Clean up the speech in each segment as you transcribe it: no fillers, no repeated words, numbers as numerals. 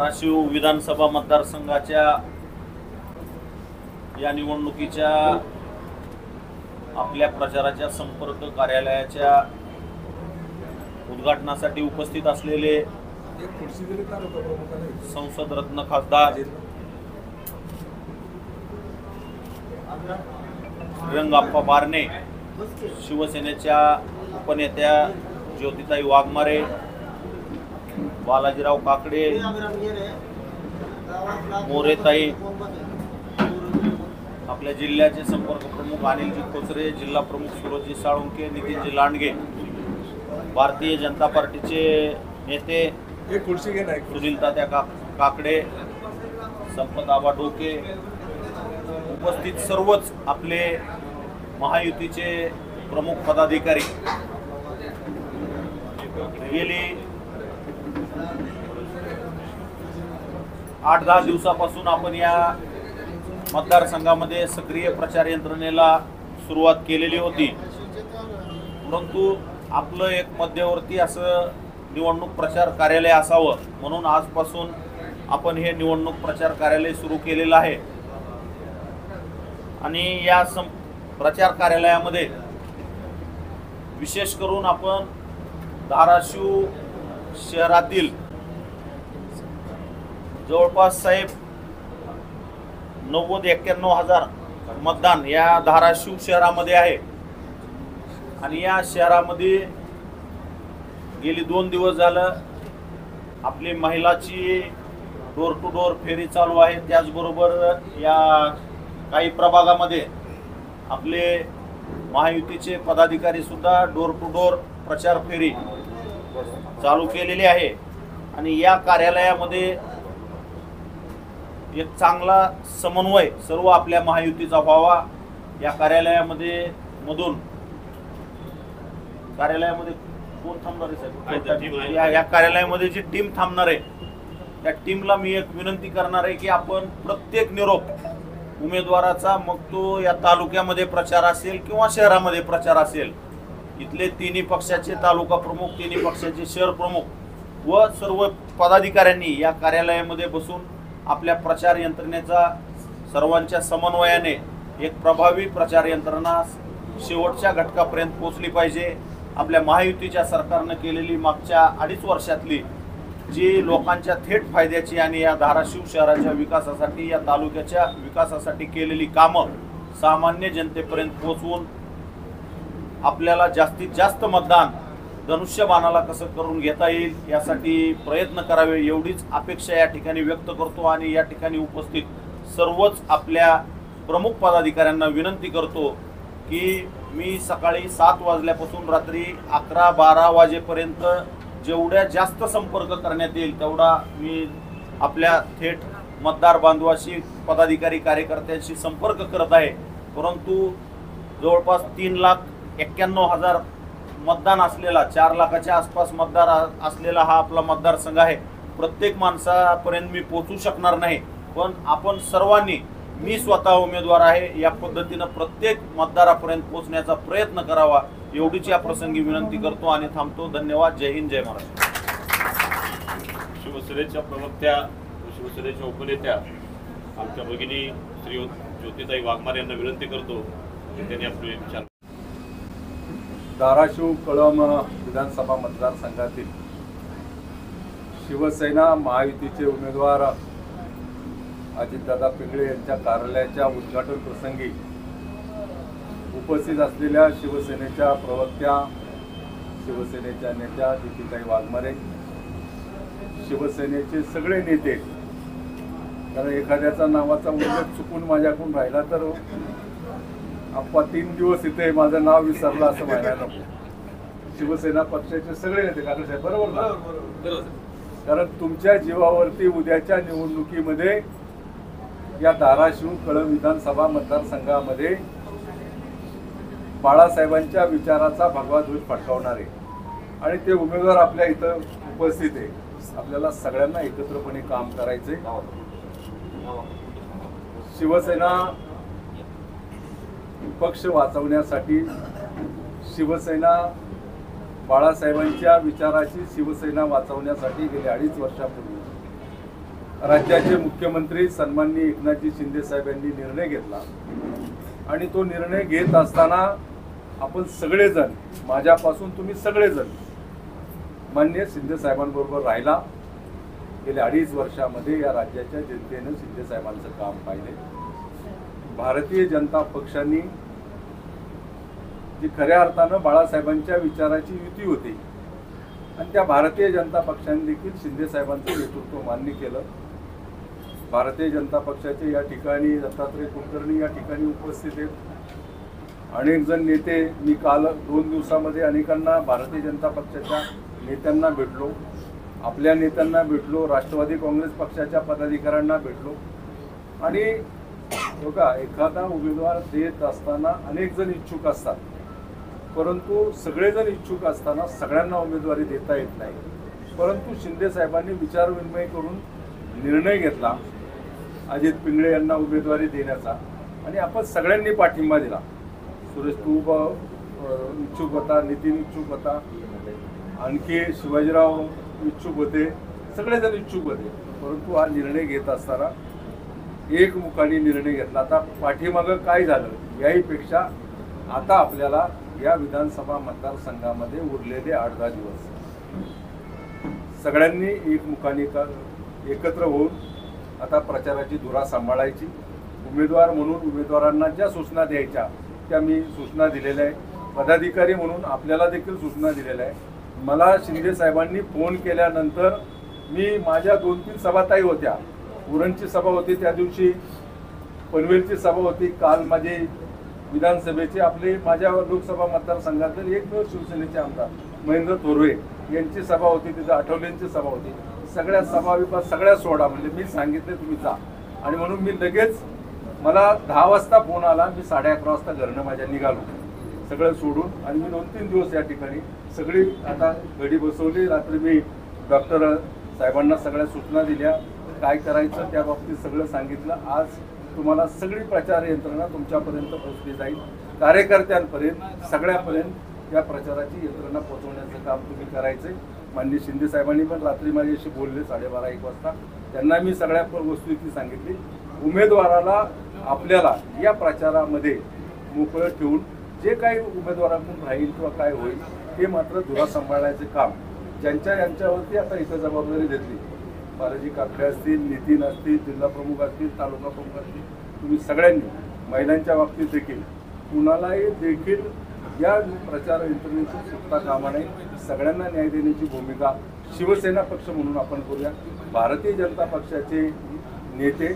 धाराशिव विधानसभा मतदारसंघाच्या या निवडणुकीच्या आपल्या प्रचाराच्या संपर्क कार्यालयाच्या उद्घाटनासाठी उपस्थित असलेले संसद रत्न खासदार श्रीरंगाप्पा बारणे, शिवसेनेच्या उपनेत्या ज्योतिताई वाघमारे, बालाजीराव काकडे, मोरेताई, आपल्या जिल्ह्याचे संपर्क प्रमुख अनिलजी खोचरे, जिल्हा प्रमुख सुरजजी साळुंके, नितीनजी लांडगे, भारतीय जनता पार्टीचे नेते सुनील तात्या काकडे, संपत आबा डोके, उपस्थित सर्वच आपले महायुतीचे प्रमुख पदाधिकारी, गेली 8-10 दिवसापासून आपण या मतदारसंघामध्ये सक्रिय प्रचार यंत्रणेला सुरुवात केलेली होती, परंतु आपलं एक मध्यवर्ती असं निवडणूक प्रचार कार्यालय असावं म्हणून आजपासून आपण हे निवडणूक प्रचार कार्यालय सुरू केलेलं आहे। आणि या प्रचार कार्यालयामध्ये विशेष करून आपण धाराशिव शहरातील जवळपास साहेब 90-91 हजार मतदान या धाराशिव शहरामध्ये आहे। आणि या शहरामध्ये गेली 2 दिवस झालं आपली महिलाची डोर टू डोर फेरी चालू आहे। त्याचबरोबर या काही प्रभागामध्ये आपले महायुतीचे पदाधिकारी सुद्धा डोर टू डोर प्रचार फेरी चालू केलेली आहे। आणि या कार्यालयामध्ये एक चांगला समन्वय सर्व आपल्या महायुतीचा व्हावा। या कार्यालयामध्ये कोण थांबणार आहे साहेब? या कार्यालयामध्ये जी टीम थांबणार आहे त्या टीमला मी एक विनंती करणार आहे की आपण प्रत्येक निरोप उमेदवाराचा, मग तो या तालुक्यामध्ये प्रचार असेल किंवा शहरामध्ये प्रचार असेल, इथले तिन्ही पक्षाचे तालुका प्रमुख, तिन्ही पक्षाचे शहर प्रमुख व सर्व पदाधिकाऱ्यांनी या कार्यालयामध्ये बसून आपल्या प्रचार यंत्रणेचा सर्वांच्या समन्वयाने एक प्रभावी प्रचार यंत्रणा शेवटच्या घटकापर्यंत पोहोचली पाहिजे। आपल्या महायुतीच्या सरकारनं केलेली मागच्या 2.5 वर्षातली जी लोकांच्या थेट फायद्याची आणि या धाराशिव शहराच्या विकासासाठी, या तालुक्याच्या विकासासाठी केलेली कामं सामान्य जनतेपर्यंत पोहोचवून आपल्याला जास्तीत जास्त मतदान धनुष्यबाणाला कसं करून घेता येईल यासाठी प्रयत्न करावे, एवढीच अपेक्षा या ठिकाणी व्यक्त करतो। आणि या ठिकाणी उपस्थित सर्वच आपल्या प्रमुख पदाधिकाऱ्यांना विनंती करतो की मी सकाळी 7 वाजल्यापासून रात्री 11-12 वाजेपर्यंत जेवढ्या जास्त संपर्क करण्यात येईल तेवढा मी आपल्या थेट मतदार बांधवाशी, पदाधिकारी, कार्यकर्त्यांशी संपर्क करत आहे। परंतु जवळपास 3,91,000 मतदान असलेला, 4 लाखाच्या आसपास मतदार असलेला हा आपला मतदारसंघ आहे। प्रत्येक माणसापर्यंत मी पोहोचू शकणार नाही, पण आपण सर्वांनी, मी स्वतः उमेदवार आहे, या पद्धतीनं प्रत्येक मतदारापर्यंत पोहोचण्याचा प्रयत्न करावा, एवढीच या प्रसंगी विनंती करतो आणि थांबतो। धन्यवाद। जय हिंद, जय महाराष्ट्र। शिवसेनेच्या प्रवक्त्या, शिवसेनेच्या उपनेत्या आमच्या भगिनी श्री ज्योतिताई वाघमारे यांना विनंती करतो की त्यांनी आपले विचार। धाराशिव कळंब विधानसभा मतदारसंघातील शिवसेना महायुतीचे उमेदवार अजितदादा पिंगळे यांच्या कार्यालयाच्या उद्घाटन प्रसंगी उपस्थित असलेल्या शिवसेनेच्या प्रवक्त्या, शिवसेनेच्या नेत्या ज्योतिताई वाघमारे, शिवसेनेचे सगळे नेते, कारण एखाद्याचा नावाचा उल्लेख चुकून माझ्याकडून राहिला तर आप्पा 3 दिवस इथे माझं नाव विसरलं असं म्हणायला नको। शिवसेना पक्षाचे सगळे नेते, कारण साहेब बरोबर ना, कारण तुमच्या जीवावरती उद्याच्या निवडणुकीमध्ये या धाराशिव कळंब विधानसभा मतदारसंघामध्ये बाळासाहेबांच्या विचाराचा भगवा ध्वज फडकावणारे आणि ते उमेदवार आपल्या इथं उपस्थित आहे। आपल्याला सगळ्यांना एकत्रपणे काम करायचे। शिवसेना पक्ष वाचवण्यासाठी, शिवसेना बाळासाहेबांच्या विचाराची शिवसेना वाचवण्यासाठी गेल्या 2.5 वर्षापूर्वी राज्याचे मुख्यमंत्री सन्माननीय एकनाथजी शिंदे साहेब यांनी निर्णय घेतला आणि तो निर्णय घेत असताना आपण सगळेजण, माझ्यापासून तुम्ही सगळेजण माननीय शिंदे साहेबांबरोबर राहिला. गेल्या 2.5 वर्षामध्ये या राज्याच्या जनतेनं शिंदे साहेबांचं काम पाहिले. भारतीय जनता पक्षाने जी खऱ्या अर्थानं बाळासाहेबांच्या विचाराची युती होती आणि त्या भारतीय जनता पक्षाने देखील शिंदे साहेबांचं नेतृत्व मान्य केलं. भारतीय जनता पक्षाचे या ठिकाणी दत्तात्रय कुलकर्णी या ठिकाणी उपस्थित आहेत. अनेक जण नेते, मी काल 2 दिवसामध्ये अनेकांना भारतीय जनता पक्षाच्या नेत्यांना भेटलो, आपल्या नेत्यांना भेटलो, राष्ट्रवादी काँग्रेस पक्षाच्या पदाधिकाऱ्यांना भेटलो. आणि बघा, एखादा उमेदवार देत असताना अनेक जण इच्छुक असतात, परंतु सगळेजण इच्छुक असताना सगळ्यांना उमेदवारी देता येत नाही. परंतु शिंदे साहेबांनी विचारविनिमय करून निर्णय घेतला अजित पिंगळे यांना उमेदवारी देण्याचा आणि आपण सगळ्यांनी पाठिंबा दिला. सुरेश तू इच्छुक होता, नितीन इच्छुक होता, आणखी शिवाजीराव इच्छुक होते, सगळेजण इच्छुक होते. परंतु हा निर्णय घेत असताना एकमुखाने निर्णय घेतला. आता पाठीमागं काय झालं याहीपेक्षा आता आपल्याला या विधानसभा मतदारसंघामध्ये उरलेले 8-10 दिवस सगळ्यांनी एकमुखाने एकत्र होऊन आता प्रचाराची धुरा सांभाळायची. उमेदवार म्हणून उमेदवारांना ज्या सूचना द्यायच्या त्या मी सूचना दिलेल्या आहे. पदाधिकारी म्हणून आपल्याला देखील सूचना दिलेल्या आहे. मला शिंदे साहेबांनी फोन केल्यानंतर मी माझ्या 2-3 सभाताई होत्या. उरणची सभा होती, त्या दिवशी पनवेलची सभा होती, काल माझे विधानसभेचे आपले माझ्या लोकसभा मतदारसंघातील एकमेव शिवसेनेचे आमदार महेंद्र थोरवे यांची सभा होती, तिथं आठवलेंची सभा होती. सगळ्या सभा विभाग सगळ्या सोडा म्हणजे मी सांगितले तुम्ही जा. आणि म्हणून मी लगेच, मला 10 वाजता फोन आला, मी 11:30 वाजता घरनं माझ्या निघालो सगळं सोडून. आणि मी 2-3 दिवस या ठिकाणी सगळी आता घडी बसवली. रात्री मी डॉक्टर साहेबांना सगळ्या सूचना दिल्या, काय करायचं त्या बाबतीत सगळं सांगितलं. आज तुम्हाला सगळी प्रचार यंत्रणा तुमच्यापर्यंत पोहोचली जाईल. कार्यकर्त्यांपर्यंत सगळ्यापर्यंत या प्रचाराची यंत्रणा पोहोचवण्याचं काम तुम्ही करायचं. माननीय शिंदे साहेबांनी पण रात्री माझ्याशी बोलले 12:30-1 वाजता. त्यांना मी सगळ्या वस्तुस्थिती सांगितली. उमेदवाराला आपल्याला या प्रचारामध्ये मोकळं ठेवून जे काही उमेदवारांकडून राहील किंवा काय होईल ते मात्र धुरा सांभाळण्याचे काम यांच्यावरती आता इथं जबाबदारी घेतली. बालाजी काकडे असतील, नितीन असतील, जिल्हा प्रमुख असतील, तालुका प्रमुख असतील, तुम्ही सगळ्यांनी महिलांच्या बाबतीत देखील कुणालाही देखील या प्रचार यंत्रणेची सुटता कामा नये. सगळ्यांना न्याय देण्याची भूमिका शिवसेना पक्ष म्हणून आपण करूया. भारतीय जनता पक्षाचे नेते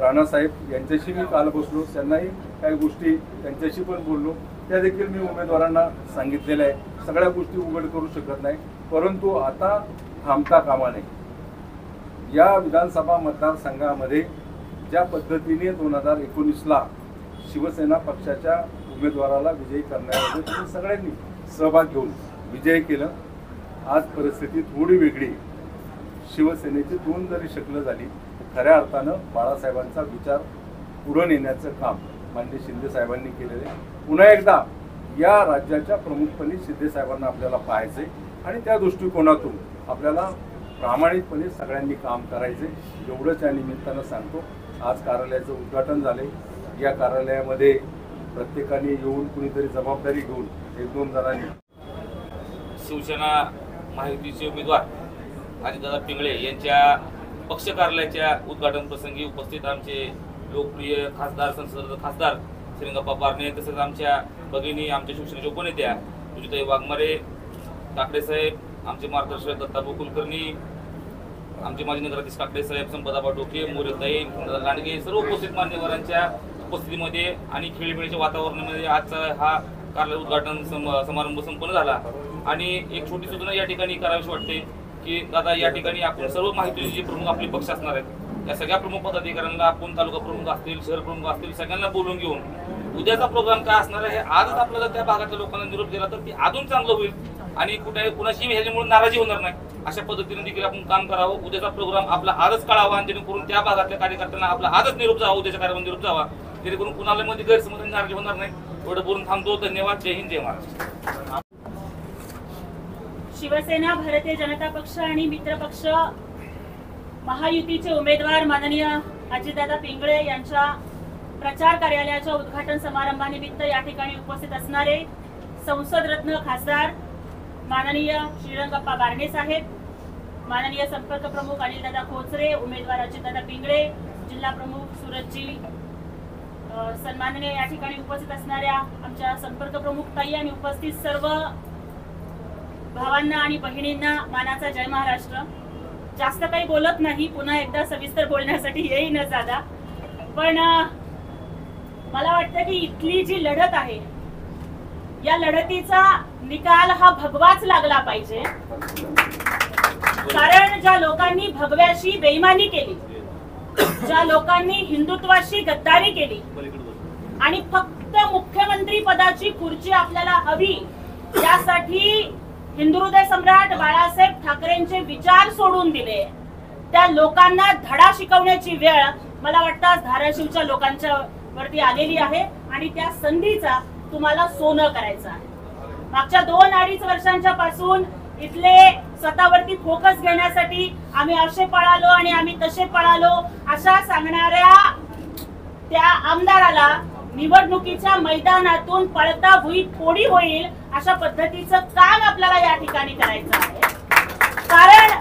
राणासाहेब यांच्याशी मी काल बसलो, त्यांनाही काही गोष्टी त्यांच्याशी पण बोललो. त्या देखील मी उमेदवारांना सांगितलेल्या आहे. सगळ्या गोष्टी उघड करू शकत नाही, परंतु आता थांबता कामा नये. या विधानसभा मतदारसंघामध्ये ज्या पद्धतीने 2019ला शिवसेना पक्षाच्या उमेदवाराला विजयी करण्यामध्ये तुम्ही सगळ्यांनी सहभाग घेऊन विजय केलं. आज परिस्थिती थोडी वेगळी. शिवसेनेची 2 जरी शकलं झाली, खऱ्या अर्थानं बाळासाहेबांचा विचार पुढे नेण्याचं काम माननीय शिंदे साहेबांनी केलेलं आहे. पुन्हा एकदा या राज्याच्या प्रमुखपणे शिंदे साहेबांना आपल्याला पाहायचे आणि त्या दृष्टिकोनातून आपल्याला प्रामाणिकपणे सगळ्यांनी काम करायचे. एवढंच या निमित्तानं सांगतो. आज कार्यालयाचं उद्घाटन झाले. या कार्यालयामध्ये प्रत्येकाने येऊन कुणीतरी जबाबदारी घेऊन 1-2 जणांनी शिवसेना महायुतीचे उमेदवार अजितदादा पिंगळे यांच्या पक्ष कार्यालयाच्या उद्घाटन प्रसंगी उपस्थित आमचे लोकप्रिय खासदार, संसद खासदार श्रीरंगप्पा बारणे, तसेच आमच्या भगिनी, आमच्या शिवसेनेच्या उपनेत्या सुजिताई वाघमारे, काकडे साहेब, आमचे मार्गदर्शक दत्ताभाऊ कुलकर्णी, आमचे माजी नगराध्यक्ष काकडे साहेब, संपदाबा डोके, मोरेताई, लांडगे, सर्व उपस्थित मान्यवरांच्या उपस्थितीमध्ये आणि खेळीमेळीच्या वातावरणामध्ये आजचा हा कार्यालय उद्घाटन समारंभ संपन्न झाला. आणि एक छोटी सूचना या ठिकाणी करावीशी वाटते की दादा, या ठिकाणी आपण सर्व माहितीचे जे प्रमुख आपले पक्ष असणार आहेत, या सगळ्या प्रमुख पदाधिकाऱ्यांना आपण तालुका प्रमुख असतील, शहर प्रमुख असतील, सगळ्यांना बोलून घेऊन उद्याचा प्रोग्राम काय असणार आहे हे आजच आपल्याला त्या भागातल्या लोकांना निरोप दिला तर ते अजून चांगलं होईल आणि कुठे कुणाशी ह्याच्यामुळे नाराजी होणार नाही. अशा पद्धतीने देखील आपण काम करावं. उद्याचा प्रोग्राम आपला आजच कळावा आणि जेणेकरून त्या भागातल्या कार्यकर्त्यांना आपला आजच निरोप जावा, उद्याच्या कार्यक्रम निरोप जावा, जेणेकरून कुणाला मध्ये गैरसमज नाराजी होणार नाही. एवढं बोलून थांबतो. धन्यवाद. जय हिंद, जय महाराष्ट्र. शिवसेना, भारतीय जनता पक्ष आणि मित्र पक्ष महायुतीचे उमेदवार माननीय अजितदादा पिंगळे यांच्या प्रचार कार्यालयाच्या उद्घाटन समारंभानिमित्त या ठिकाणी उपस्थित असणारे संसद रत्न खासदार माननीय श्रीरंगप्पा बारणे साहेब, माननीय संपर्क प्रमुख अनिलदादा खोचरे, उमेदवार अजितदादा पिंगळे, जिल्हा प्रमुख सूरजजी, सन्माननीय या ठिकाणी उपस्थित असणाऱ्या आमच्या संपर्क प्रमुख ताई आणि उपस्थित सर्व भावांना आणि बहिणींना मानाचा जय महाराष्ट्र. जास्त काही बोलत नाही, पुन्हा एकदा सविस्तर बोलण्यासाठी येईन दादा, पण मला वाटतं की इथली जी लढत आहे या लढतीचा निकाल हा भगवाच लागला पाहिजे. कारण ज्या लोकांनी भगव्याशी बेईमानी केली, ज्या लोकांनी हिंदुत्वाशी गद्दारी केली आणि फक्त मुख्यमंत्री पदाची खुर्ची आपल्याला हवी यासाठी हिंदुहृदय सम्राट बाळासाहेब ठाकरेंचे विचार सोडून दिले, त्या लोकांना धडा शिकवण्याची वेळ मला वाटतं धाराशिवच्या लोकांच्या वरती आलेली आहे आणि त्या संधीचा तुम्हाला सोनं करायचं आहे. मागच्या 2-2.5 वर्षांच्या पासून इथले स्वतःवरती फोकस घेण्यासाठी आम्ही असे पळालो आणि आम्ही तसे पळालो अशा सांगणाऱ्या त्या आमदाराला निवडणुकीच्या मैदानातून पळता भुई थोडी होईल अशा पद्धतीचं काम आपल्याला या ठिकाणी करायचं आहे. कारण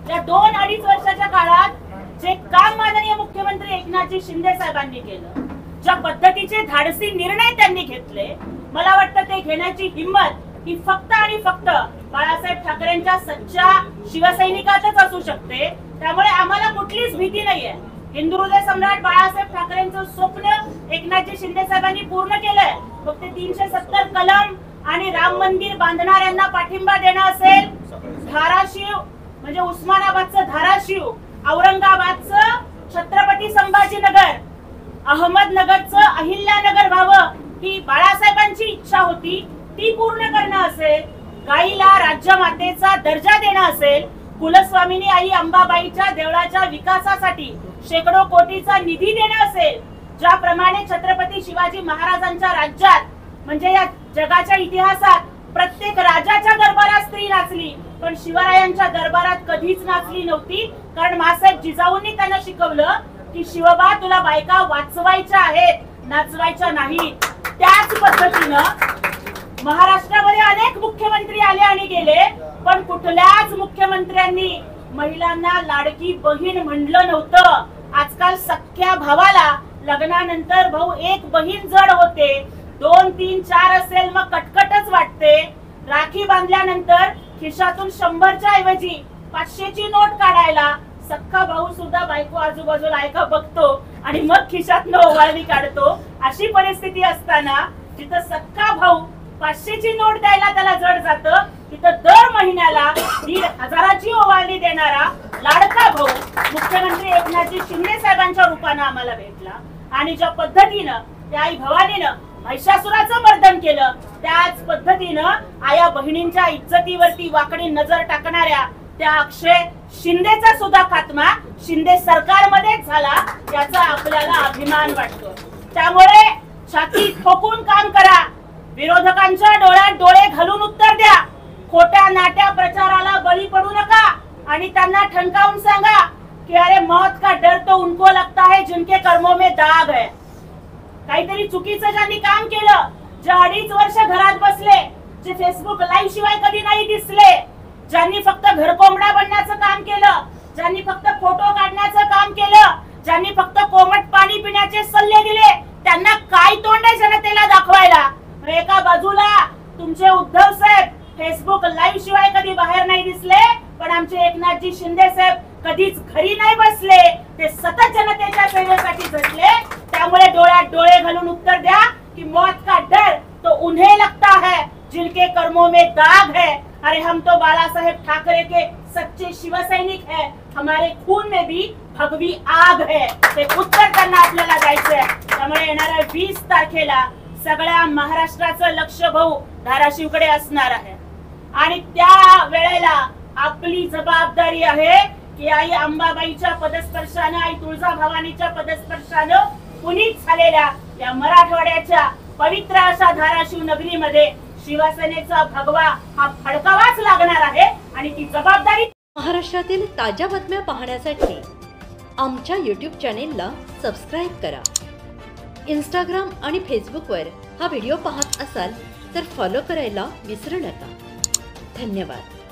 या 2-2.5 वर्षाच्या काळात जे काम माननीय मुख्यमंत्री एकनाथजी शिंदे साहेबांनी केलं, ज्या पद्धतीचे धाडसी निर्णय त्यांनी घेतले, मला वाटतं ते घेण्याची हिंमत ही फक्त आणि फक्त बाळासाहेब ठाकरेंच्या सच्च्या शिवसैनिकातच असू शकते. त्यामुळे आम्हाला कुठलीच भीती नाहीये. हिंदुहृदय सम्राट बाळासाहेब ठाकरेंचं स्वप्न एकनाथजी शिंदे साहेबांनी पूर्ण केलंय. फक्त 370 कलम आणि राम मंदिर बांधणाऱ्यांना पाठिंबा देणं असेल, धाराशिव म्हणजे उस्मानाबादचं धाराशिव, औरंगाबादचं छत्रपती संभाजीनगर, अहमदनगरचं अहिल्यानगर व्हावं ही बाळासाहेबांची इच्छा होती, ती पूर्ण करणं असेल, गाईला राज्यमातेचा दर्जा देणं असेल, कुलस्वामिनी आई अंबाबाईच्या देवळाच्या विकासासाठी शेकडो कोटीचा निधी देणं असेल, ज्याप्रमाणे छत्रपती शिवाजी महाराजांच्या राज्यात म्हणजे या जगाच्या इतिहासात प्रत्येक राजाच्या दरबारात स्त्री नाचली, पण शिवरायांच्या दरबारात कधीच नाचली नव्हती. कारण मासाहेब जिजाऊंनी त्यांना शिकवलं की शिवबा तुला बायका वाचवायच्या आहेत, नाचवायच्या नाहीत. त्याच पद्धतीनं महाराष्ट्रामध्ये अनेक मुख्यमंत्री आले आणि गेले, पण कुठल्याच मुख्यमंत्र्यांनी महिलांना लाडकी बहीण म्हणलं नव्हतं. आजकाल सख्या भावाला लग्नानंतर भाऊ एक बहीण जड होते, 2, 3, 4 असेल मग कटकटच वाटते. राखी बांधल्यानंतर खिशातून 100च्या ऐवजी 500ची नोट काढायला सख्खा भाऊ सुद्धा बायको आजूबाजूला ऐका बघतो आणि मग खिशातनं ओवाळणी काढतो. अशी परिस्थिती असताना जिथं सख्खा भाऊ 500ची नोट द्यायला त्याला जड जातं, तिथं दर महिन्याला 1,500ची ओवाळणी देणारा लाडका भाऊ मुख्यमंत्री एकनाथजी शिंदे साहेबांच्या रूपानं आम्हाला भेटला. आणि ज्या पद्धतीनं त्या आई भवानीनं महिषासुराचं मर्दन केलं, त्याच पद्धतीनं आया बहिणींच्या इज्जतीवरती वाकडी नजर टाकणाऱ्या त्या अक्षय शिंदेचा सुद्धा खात्मा शिंदे सरकारमध्येच झाला, याचा आपल्याला अभिमान वाटतो. त्यामुळे छाती ठोकून काम करा, विरोधकांच्या डोळ्यात डोळे घालून उत्तर द्या, खोट्या नाट्या प्रचाराला बळी पडू नका आणि त्यांना ठणकावून सांगा की अरे मौत का डर तो उनको लगता है जिनके कर्मों में दाग है. काहीतरी चुकीचं ज्यांनी काम केलं, जे 2.5 वर्ष घरात बसले, जे फेसबुक लाईव्ह शिवाय कधी नाही दिसले, ज्यांनी फक्त घरकोंबडा बनण्याचं काम केलं, ज्यांनी फक्त फोटो काढण्याचं काम केलं, ज्यांनी फक्त कोमट पाणी पिण्याचे सल्ले दिले, त्यांना काय तोंड आहे जनतेला दाखवायला. एका बाजूला तुमचे उद्धव साहेब फेसबुक लाईव्ह शिवाय कधी बाहेर नाही दिसले, पण आमचे एकनाथजी शिंदे साहेब कधीच घरी नाही बसले, ते सतत जनतेच्या सेवेसाठी झटले. त्यामुळे डोळ्यात डोळे घालून उत्तर द्या की मौत का डर तो उन्हें लगता है जिनके कर्मों में दाग है. अरे हम तो बाला साहेब ठाकरे के सच्चे शिवसैनिक है, हमारे खून में भी भगवी आग है. ते उत्तर त्यांना आपल्याला द्यायचंय. त्यामुळे येणाऱ्या 20 तारखेला सगळ्या महाराष्ट्राचं लक्ष भाऊ धाराशिवकडे असणार आहे आणि त्या वेळेला आपली जबाबदारी आहे की आई अंबाबाईच्या पदस्पर्शानं, आई तुळजाभवानीच्या पदस्पर्शानं पुनीत झालेल्या या मराठवाड्याच्या पवित्र अशा धाराशिव नगरीमध्ये शिवसेनेचा भगवा हा फडकावाच लागणार आहे आणि ती जबाबदारी. महाराष्ट्रातील ताज्या बातम्या पाहण्यासाठी आमच्या यूट्यूब चॅनेलला सबस्क्राईब करा. इंस्टाग्राम आणि फेसबुकवर हा व्हिडिओ पाहत असाल तर फॉलो करायला विसरू नका. धन्यवाद.